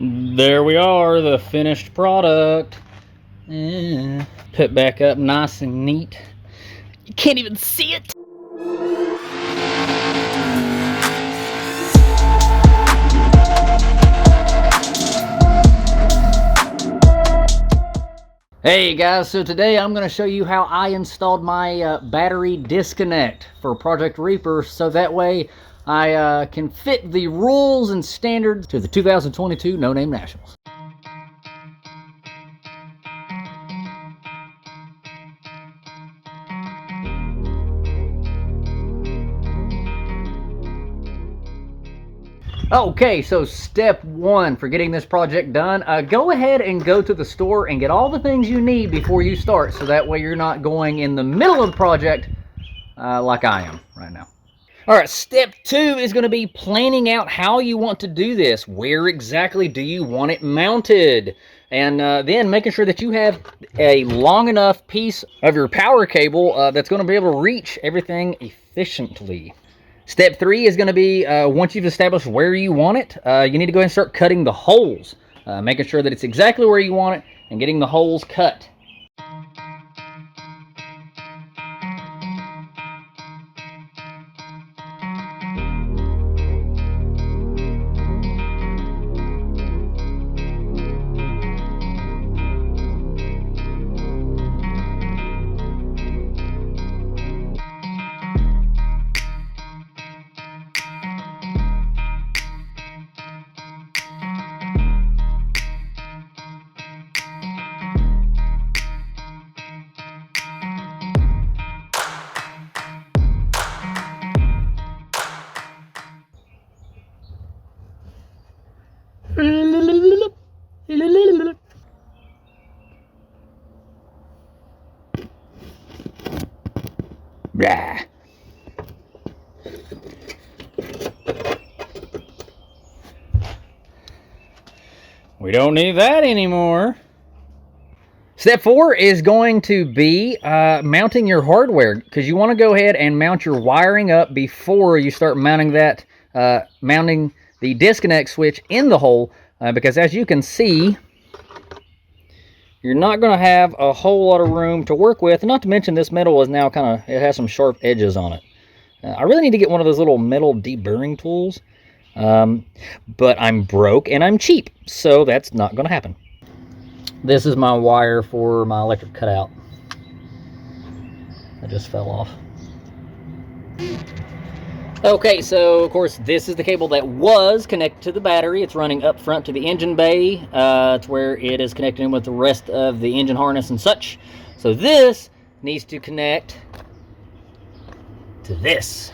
There we are, the finished product. Put back up nice and neat. You can't even see it. Hey guys, so today I'm going to show you how I installed my battery disconnect for Project Reaper, so that way I can fit the rules and standards to the 2022 No Name Nationals. Okay, so step one for getting this project done, go ahead and go to the store and get all the things you need before you start, so that way you're not going in the middle of the project like I am right now. All right, step two is going to be planning out how you want to do this. Where exactly do you want it mounted? And then making sure that you have a long enough piece of your power cable that's going to be able to reach everything efficiently. Step three is going to be, once you've established where you want it, you need to go ahead and start cutting the holes. Making sure that it's exactly where you want it and getting the holes cut. Blah. We don't need that anymore. Step four is going to be mounting your hardware, because you want to go ahead and mount your wiring up before you start mounting that, mounting the disconnect switch in the hole, because as you can see, you're not going to have a whole lot of room to work with. Not to mention this metal is now kind of, it has some sharp edges on it. I really need to get one of those little metal deburring tools, but I'm broke and I'm cheap, so that's not going to happen. This is my wire for my electric cutout. That just fell off. Okay, so of course this is the cable that was connected to the battery. It's running up front to the engine bay. It's where it is connected in with the rest of the engine harness and such. So this needs to connect to this.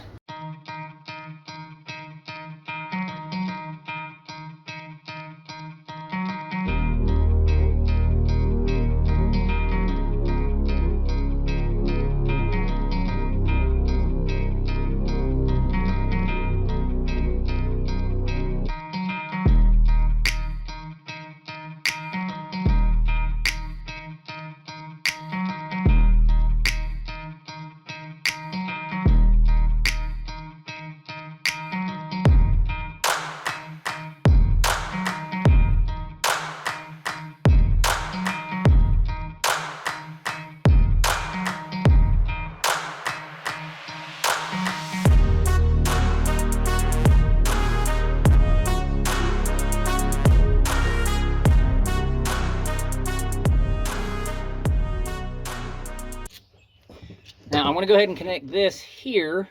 Now I'm going to go ahead and connect this here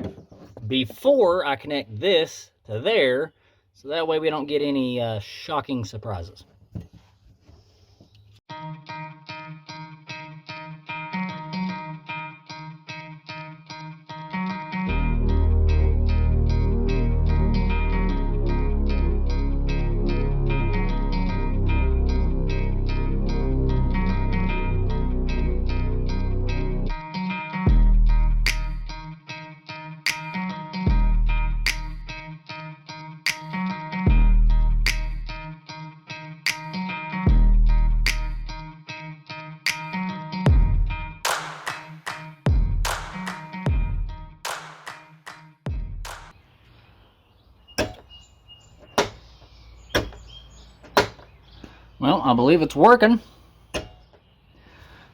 before I connect this to there, so that way we don't get any shocking surprises. Well, I believe it's working. So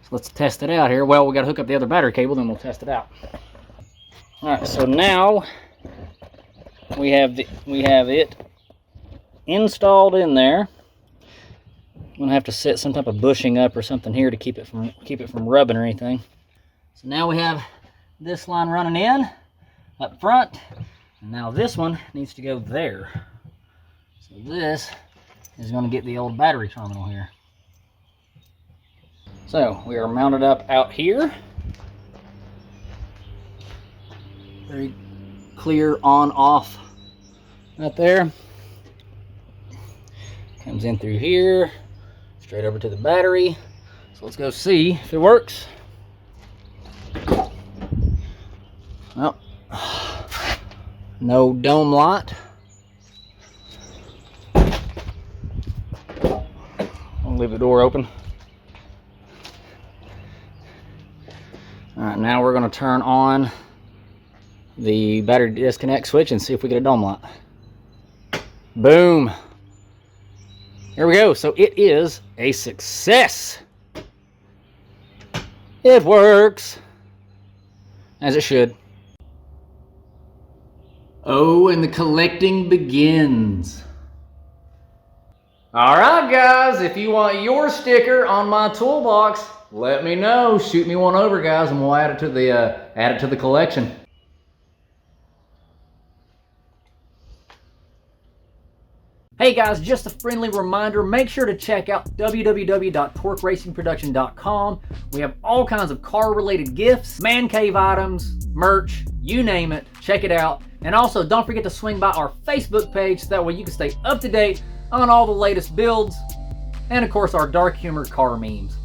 let's test it out here. Well, we got to hook up the other battery cable, then we'll test it out. All right, so now we have it installed in there. I'm gonna have to set some type of bushing up or something here to keep it from rubbing or anything. So now we have this line running in up front, and now this one needs to go there. So this is going to get the old battery terminal here. So we are mounted up out here. Very clear on off right there. Comes in through here, straight over to the battery. So let's go see if it works. Well, no dome light. I'll leave the door open. All right, now we're going to turn on the battery disconnect switch and see if we get a dome light. Boom. Here we go. So it is a success. It works as it should. Oh, and the collecting begins. All right, guys, if you want your sticker on my toolbox, let me know. Shoot me one over, guys, and we'll add it to the collection. Hey guys, just a friendly reminder, make sure to check out www.torqueracingproduction.com. We have all kinds of car-related gifts, man cave items, merch, you name it. Check it out. And also, don't forget to swing by our Facebook page so that way you can stay up to date on all the latest builds and, of course, our dark humor car memes.